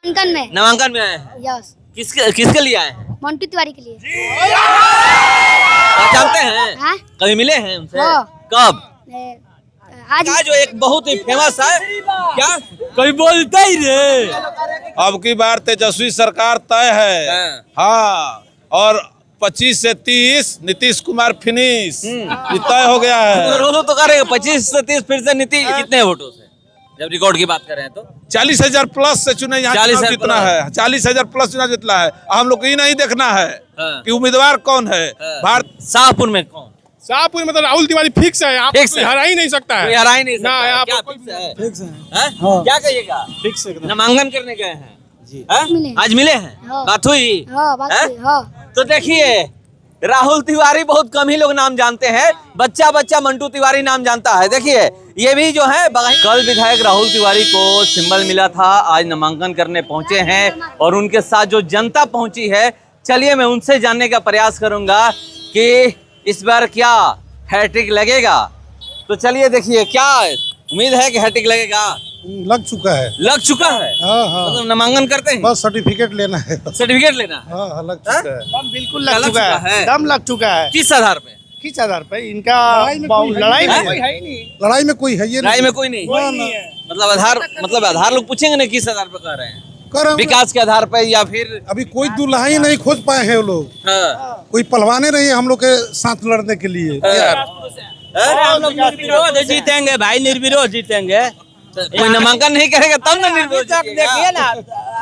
नामांकन में आए हैं। यस। किसके लिए आए हैं? मंटू तिवारी के लिए। आप जानते हैं? हाँ? कभी मिले हैं उनसे? हाँ। कब? आज जो एक बहुत ही फेमस है, क्या कभी बोलते ही रे। अब की बार तेजस्वी सरकार तय है। हाँ, और 25 से 30 नीतीश कुमार फिनिश तय हो गया है। रोज तो करेगा 25 से 30 फिर से नीतीश। कितने वोटों से जब रिकॉर्ड की बात करें तो 40,000 प्लस से चुने यहाँ 40,000 जितना है। 40,000 प्लस चुनाव जितना है। हम लोग को ये नहीं देखना है कि उम्मीदवार कौन है। भारत शाहपुर में कौन? शाहपुर में तो राहुल तिवारी फिक्स है। आप फिक्स है। हरा ही नहीं सकता है। कोई हरा ही नहीं सकता ना, है। यहाँ क्या पर फिक्स है? फिक्स है। हैं? क्या कहिएगा? फिक्स है। नामांकन करने गए हैं जी? मिले। आज मिले हैं? हाँ। बात हुई? हाँ, बात हैं? हुई, हाँ। तो देखिए, राहुल तिवारी बहुत कम ही लोग नाम जानते हैं। बच्चा मंटू तिवारी नाम जानता है। देखिए, ये भी जो है कल विधायक राहुल तिवारी को सिंबल मिला था, आज नामांकन करने पहुंचे हैं और उनके साथ जो जनता पहुंची है, चलिए मैं उनसे जानने का प्रयास करूंगा कि इस बार क्या हैट्रिक लगेगा। तो चलिए देखिए, क्या उम्मीद है कि हैट्रिक लगेगा? लग चुका है। लग चुका है? हाँ हाँ, मतलब नामांकन करते हैं? बस सर्टिफिकेट लेना है। सर्टिफिकेट लेना है? हाँ हाँ, लग चुका है। दम बिल्कुल लग चुका है। दम लग चुका है। किस आधार पे? किस आधार पे? इनका लड़ाई में लड़ाई कोई है ही नहीं। लड़ाई में कोई है ये राय में कोई नहीं? है। मतलब आधार लोग पूछेंगे ना किस आधार पे कह रहे हैं? कर विकास के आधार पे या फिर अभी कोई दुल्हा ही नहीं खोज पाए हैं वो लोग। हाँ। कोई पहलवाने नहीं है हम लोग के साथ लड़ने के लिए। अरे हम लोग निर्विरोध जीतेंगे भाई, निर्विरोध जीतेंगे। कोई नामांकन नहीं करेगा तब ना निर्विरोध जीतेगा। देखिए ना,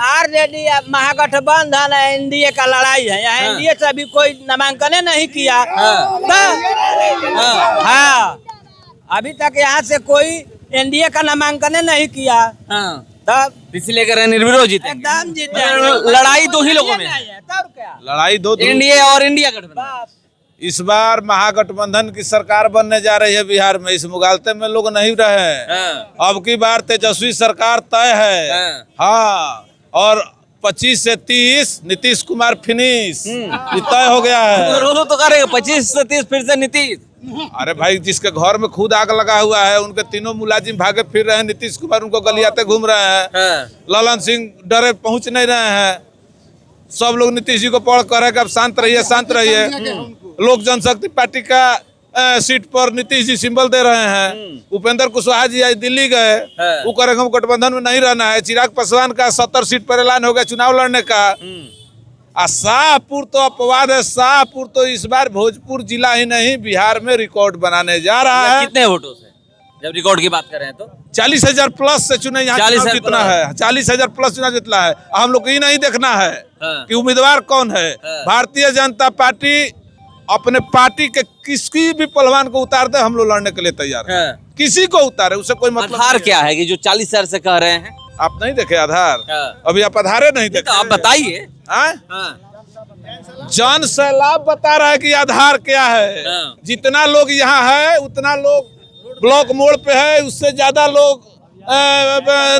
आरजेडी महागठबंधन है, एनडीए का लड़ाई है। यहाँ एनडीए से अभी कोई नामांकन नहीं किया। हाँ, अभी तक यहाँ से कोई एनडीए का नामांकन नहीं किया। तब इसलिए कह रहे हैं निर्विरोध जीतेंगे। एकदम जीते। लड़ाई दो ही लोगों में है। तब क्या? लड़ाई दो एनडीए और इंडिया गठबंधन। इस बार महागठबंधन की सरकार बनने जा रही है बिहार में। इस मुगालते में लोग नहीं रहे। अब की बार तेजस्वी सरकार तय है। हाँ, और 25 से 30 नीतीश कुमार फिनिश तय हो गया है। रोज तो करेगा 25 से 30 फिर से नीतीश। अरे भाई, जिसके घर में खुद आग लगा हुआ है, उनके तीनों मुलाजिम भागे फिर रहे हैं। नीतीश कुमार उनको गलियाते घूम रहे हैं। ललन सिंह डरे पहुंच नहीं रहे हैं। सब लोग नीतीश जी को पढ़ कर है कि अब शांत रहिए, शांत रहिए। लोक जनशक्ति पार्टी का सीट पर नीतीश जी सिंबल दे रहे हैं। उपेंद्र कुशवाहा जी आज दिल्ली गए, वो करेंगे हम गठबंधन में नहीं रहना है। चिराग पासवान का 70 सीट पर ऐलान हो गया चुनाव लड़ने का। शाहपुर तो अपवाद है। शाहपुर तो इस बार भोजपुर जिला ही नहीं बिहार में रिकॉर्ड बनाने जा रहा है। कितने वोटों से जब रिकॉर्ड की बात करें तो 40,000 प्लस से चुने यहाँ चुनाव जितना है। 40,000 प्लस चुनाव जितना है। हम लोग को ये नहीं देखना है कि उम्मीदवार कौन है। भारतीय जनता पार्टी अपने पार्टी के किसी भी पहलवान को उतार दे, हम लोग लड़ने के लिए तैयार हैं। किसी को उतारे, उससे कोई मतलब आधार क्या है कि जो 40,000 से कह रहे हैं? आप नहीं देखे आधार? अभी आप आधारे नहीं देखे तो आप बताइए। जन सैलाब बता रहा है कि आधार क्या है। जितना लोग यहाँ है उतना लोग ब्लॉक मोड़ पे है, उससे ज्यादा लोग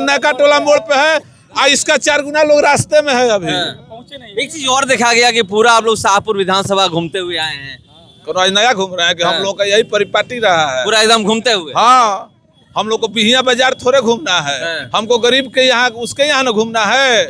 नैका टोला मोड़ पे है, और इसका 4 गुना लोग रास्ते में है। अभी एक चीज और देखा गया कि पूरा आप लोग शाहपुर विधानसभा घूमते हुए आए हैं। आज नया घूम रहे हैं कि हम लोग का यही परिपाटी रहा है पूरा एकदम घूमते हुए। हाँ, हम लोग को बिहिया बाजार थोड़े घूमना है। हमको गरीब के यहाँ उसके यहाँ न घूमना है।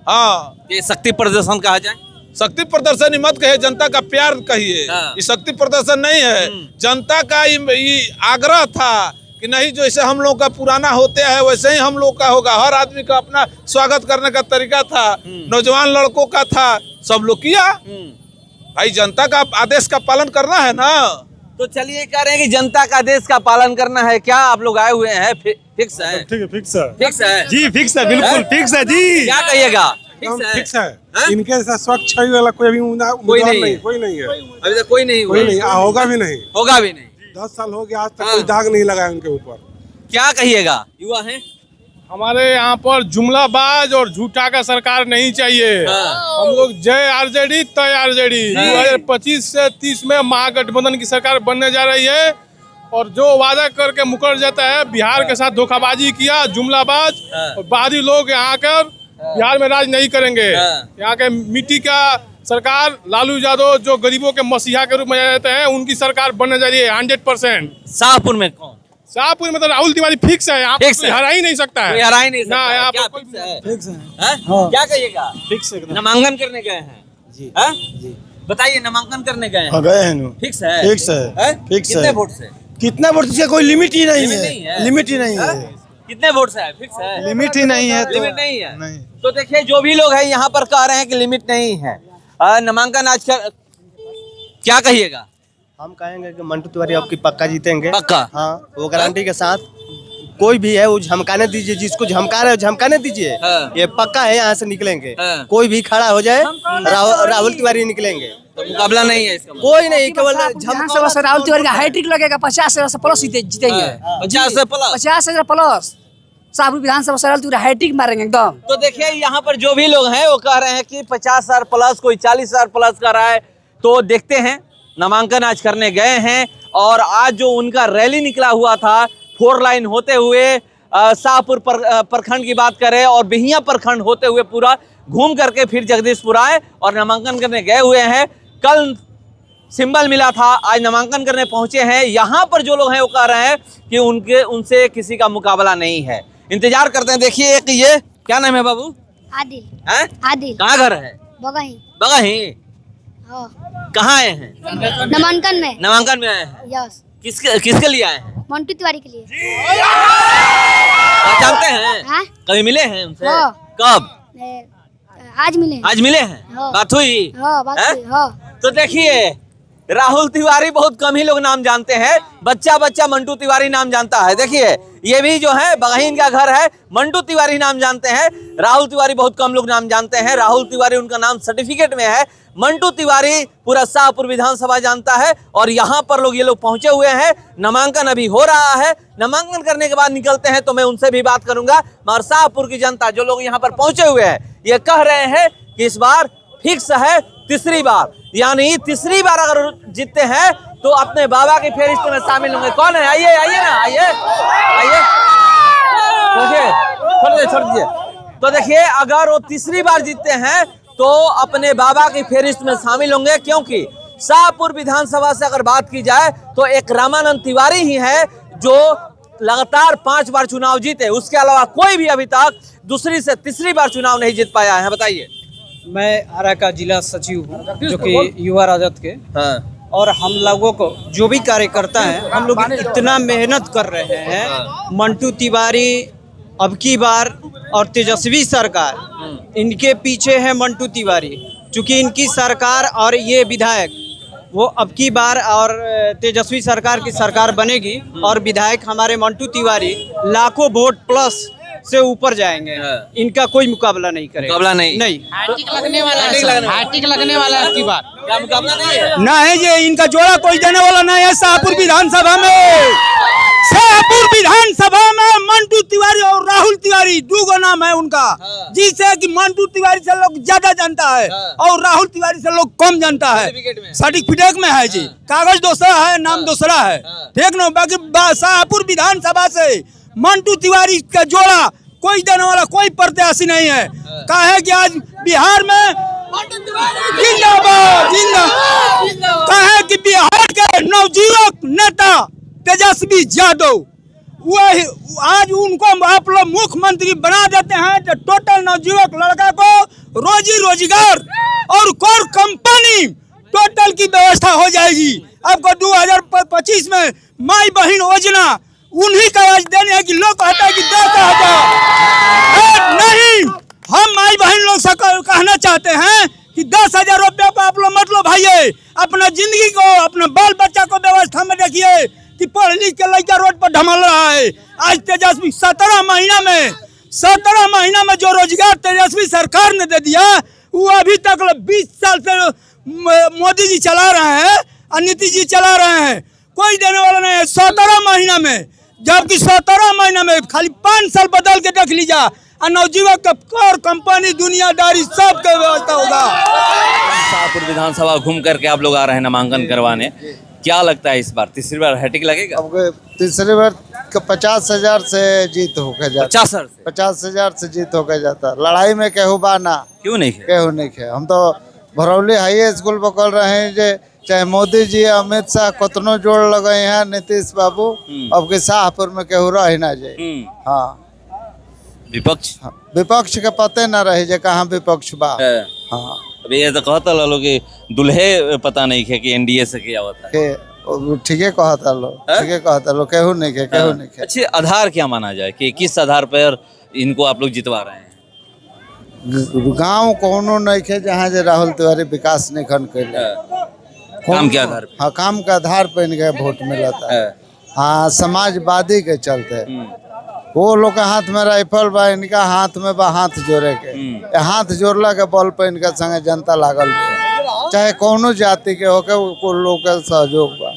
हाँ, ये शक्ति प्रदर्शन कहा जाए? शक्ति प्रदर्शन ही मत कहिए, जनता का प्यार कहिए। ये शक्ति प्रदर्शन नहीं है। जनता का ये आग्रह था कि नहीं, जैसे हम लोग का पुराना होते हैं वैसे ही हम लोग का होगा। हर आदमी का अपना स्वागत करने का तरीका था। नौजवान लड़कों का था, सब लोग किया। भाई, जनता का आदेश का पालन करना है ना। तो चलिए कह रहे हैं कि जनता का आदेश का पालन करना है। क्या आप लोग आए हुए हैं? फिक्स है? ठीक है, फिक्स है। फिक्स है जी, फिक्स है, बिल्कुल फिक्स है जी। क्या कहिएगा? फिक्स है। इनके साथ स्वच्छ छवि वाला कोई अभी कोई नहीं है। कोई नहीं है। अभी तक कोई नहीं होगा भी नहीं। होगा भी नहीं। 10 साल हो गया, आज तक कोई दाग नहीं लगा उनके ऊपर। क्या कहिएगा? युवा हैं? हमारे यहाँ पर जुमलाबाज और झूठा का सरकार नहीं चाहिए। हम लोग जय आरजेडी तय आरजेडी। 2025 से 30 में महागठबंधन की सरकार बनने जा रही है, और जो वादा करके मुकर जाता है, बिहार के साथ धोखाबाजी किया जुमलाबाज और बादी लोग यहाँ आकर बिहार में राज नहीं करेंगे। यहाँ के मिट्टी का सरकार लालू यादव जो गरीबों के मसीहा के रूप में जाते हैं, उनकी सरकार बनने जा रही है 100%। शाहपुर में कौन? शाहपुर में तो राहुल तिवारी फिक्स है, यहाँ पर फिक्स कोई है। हरा ही नहीं सकता कोई है। हरा ही नहीं सकता ना, है। यहाँ क्या पर फिक्स है? फिक्स है। हैं? हाँ। क्या कहिएगा? फिक्स एकदम नामांकन करने गए हैं जी हैं? जी बताइए, नामांकन करने गए हैं, हाँ गए हैं फिक्स है? फिक्स है, हैं? फिक्स कितने है। वोट से? कितना वोट से कोई लिमिट ही नहीं लिमिट नहीं है। है, लिमिट ही नहीं हैं? है, कितने वोट से है? फिक्स है? लिमिट ही नहीं है लिमिट नहीं है। नहीं। तो देखिए, जो भी लोग हैं यहाँ पर कह रहे हैं कि लिमिट नहीं है। नामांकन आज क्या कहिएगा? हम कहेंगे कि मंटू तिवारी आपकी पक्का जीतेंगे। पक्का? हाँ, वो गारंटी के साथ। कोई भी है वो झमकाने दीजिए, जिसको झमका रहे हो झमकाने दीजिए। हाँ। ये पक्का है, यहाँ से निकलेंगे। हाँ। कोई भी खड़ा हो जाए, राहुल तिवारी निकलेंगे। तो मुकाबला नहीं है इसका मतलब। कोई नहीं, केवल विधानसभा से राहुल तिवारी का हैट्रिक लगेगा, 50,000 से प्लस जीतेंगे। 50 से प्लस। 50,000 प्लस शाहपुर विधानसभा से राहुल तिवारी हैट्रिक मारेंगे एकदम। तो देखिए, यहाँ पर जो भी लोग हैं वो कह रहे हैं कि 50,000 प्लस, कोई 40,000 प्लस कर रहा है। तो देखते हैं, नामांकन आज करने गए हैं और आज जो उनका रैली निकला हुआ था 4 लाइन होते हुए शाहपुर प्रखंड की बात करें और बिहिया प्रखंड होते हुए पूरा घूम करके फिर जगदीशपुर आए और नामांकन करने गए हुए हैं। कल सिंबल मिला था, आज नामांकन करने पहुंचे हैं। यहाँ पर जो लोग हैं वो कह रहे हैं कि उनसे किसी का मुकाबला नहीं है। इंतजार करते हैं। देखिए, एक ये क्या नाम है बाबू? आदिल। हैं? आदिल। कहाँ घर है? बगही। बगही। हाँ। कहाँ आए हैं? नामांकन में। नामांकन में आए हैं। यस। किसके लिए आए हैं? मंटू तिवारी के लिए। आप जानते हैं? हाँ? कभी मिले हैं उनसे? हाँ। कब? आज मिले। आज मिले हैं? हाँ। बात हुई? हाँ, बात हैं? हुई, हाँ। तो देखिए, राहुल तिवारी बहुत कम ही लोग नाम जानते हैं। बच्चा बच्चा मंटू तिवारी नाम जानता है। देखिए, ये भी जो है बगहीन का घर है, मंटू तिवारी नाम जानते हैं। राहुल तिवारी बहुत कम लोग नाम जानते हैं। राहुल तिवारी उनका नाम सर्टिफिकेट में है। मंटू तिवारी पूरा शाहपुर विधानसभा जानता है और यहाँ पर लोग ये लोग पहुंचे हुए हैं। नामांकन अभी हो रहा है। नामांकन करने के बाद निकलते हैं तो मैं उनसे भी बात करूंगा। मगर शाहपुर की जनता, जो लोग यहाँ पर पहुंचे हुए हैं, ये कह रहे हैं कि इस बार फिक्स है तीसरी बार, यानी तीसरी बार अगर जीतते हैं तो अपने बाबा की फेरिस्त में शामिल होंगे। कौन है? आइए आइए ना, आइए आइए। देखिए, छोड़ दीजिए। तो देखिए, अगर वो तीसरी बार जीतते हैं तो अपने बाबा की फेरिस्त में शामिल होंगे, क्योंकि शाहपुर विधानसभा से अगर बात की जाए तो एक रामानंद तिवारी ही है जो लगातार 5 बार चुनाव जीते। उसके अलावा कोई भी अभी तक दूसरी से तीसरी बार चुनाव नहीं जीत पाया है। बताइए। मैं आरा का जिला सचिव हूँ, जो कि युवा राजद के। हाँ। और हम लोगों को जो भी कार्यकर्ता हैं, हम लोग इतना मेहनत कर रहे हैं। मंटू तिवारी अब की बार और तेजस्वी सरकार, इनके पीछे है मंटू तिवारी। चूँकि इनकी सरकार और ये विधायक वो अब की बार और तेजस्वी सरकार की सरकार बनेगी और विधायक हमारे मंटू तिवारी लाखों वोट प्लस से ऊपर जाएंगे। इनका कोई मुकाबला नहीं करेगा। मुकाबला नहीं? नहीं। हैट्रिक लगने वाला है आपकी बार। क्या मुकाबला नहीं है? ना है ये, इनका जोड़ा कोई देने वाला नहीं है। शाहपुर विधानसभा में, शाहपुर विधानसभा में मंटू तिवारी और राहुल तिवारी 2 नाम है उनका। जिसे कि मंटू तिवारी से लोग ज्यादा जानता है और राहुल तिवारी से लोग कम जानता है। सर्टिफिकेट में है जी, कागज दूसरा है, नाम दूसरा है। ठीक ना? बाकी शाहपुर विधानसभा से मंटू तिवारी का जोड़ा कोई देने वाला कोई प्रत्याशी नहीं है। कहा है कि आज बिहार में जिंदाबाद जिंदाबाद। कहा है कि बिहार के नवजुवक नेता तेजस्वी यादव, वही आज उनको आप लोग मुख्यमंत्री बना देते हैं तो टोटल नवजुवक लड़का को रोजी रोजगार और कोर कंपनी टोटल की व्यवस्था हो जाएगी। आपको 2025 में माई बहन योजना उन्हीं का आज देने है कि लोग कहता है कि 10,000 नहीं। हम माई बहन लोग से कहना चाहते हैं कि 10,000 रुपया को आप लोग मत लो भाई। अपना जिंदगी को, अपने बाल बच्चा को व्यवस्था में देखिए कि पढ़ लिख के लड़का रोड पर ढमल रहा है। आज तेजस्वी 17 महीना में जो रोजगार तेजस्वी सरकार ने दे दिया, वो अभी तक 20 साल से मोदी जी चला रहे हैं और नीतीश जी चला रहे हैं। कोई देने वाला नहीं है 17 महीना में। जबकि 17 महीना में खाली 5 साल बदल के देख लीजिए और नवजुवक और कंपनी दुनियादारी सब का व्यवस्था होगा। शाहपुर विधानसभा घूम करके आप लोग आ रहे हैं नामांकन करवाने। क्या लगता है इस बार तीसरी बार हैट्रिक लगेगा? अब तीसरी बार 50,000 से जीत होकर जाता। 50,000 से जीत होकर जाता। लड़ाई में केहू बाना क्यों नहीं? केहू नहीं है। हम तो भरौली हाई स्कूल पकड़ रहे हैं जे चाहे मोदी जी अमित शाह कतनो जोड़ लगे हैं नीतीश बाबू अब के शाहपुर में केहू रह ना जाए। हाँ विपक्ष विपक्ष के पते न रहे जे कहाँ विपक्ष बा। हाँ अभी ये तो कहता लो कि दुल्हे पता नहीं है कि एनडीए से क्या होता है के ठीके कहता लो केहू नहीं के केहू नहीं के। अच्छे आधार क्या माना जाए कि किस आधार पर इनको आप लोग जितवा रहे हैं? गांव कोनो नहीं के जहाँ जे राहुल तिवारी विकास नहीं खन कैले। काम के आधार पे? हाँ काम के आधार पे इनके वोट मिलता है। हाँ समाजवादी के चलते वो लोग के हाथ में राइफल बा इनका हाथ में बा हाथ जोड़े के हाथ जोड़ला के बल पे इनका संगे जनता लागल बा चाहे कोनो जाति के होके को लोग के सहयोग बा।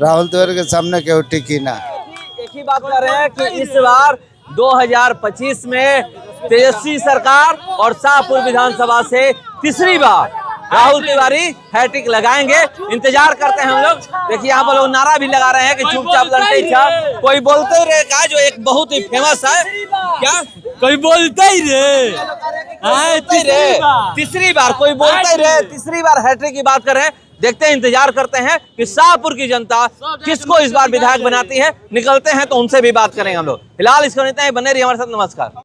राहुल तिवारी के सामने केहू टिकी ना। एक ही बात कर रहे हैं कि इस बार 2025 में तेजस्वी सरकार और शाहपुर विधानसभा से तीसरी बार राहुल तिवारी हैट्रिक लगाएंगे। इंतजार करते हैं हम लोग। देखिए यहाँ पर लोग नारा भी लगा रहे हैं कि चुपचाप लड़ते ही कोई बोलते ही रहे का जो एक बहुत ही फेमस है क्या कोई बोलते ही रहे तीसरी बार कोई बोलते ही रहे तीसरी बार हैट्रिक की बात कर रहे हैं। देखते हैं इंतजार करते हैं कि शाहपुर की जनता किसको इस बार विधायक बनाती है। निकलते हैं तो उनसे भी बात करेंगे हम लोग। फिलहाल इसको नहीं बने रहिए हमारे साथ। नमस्कार।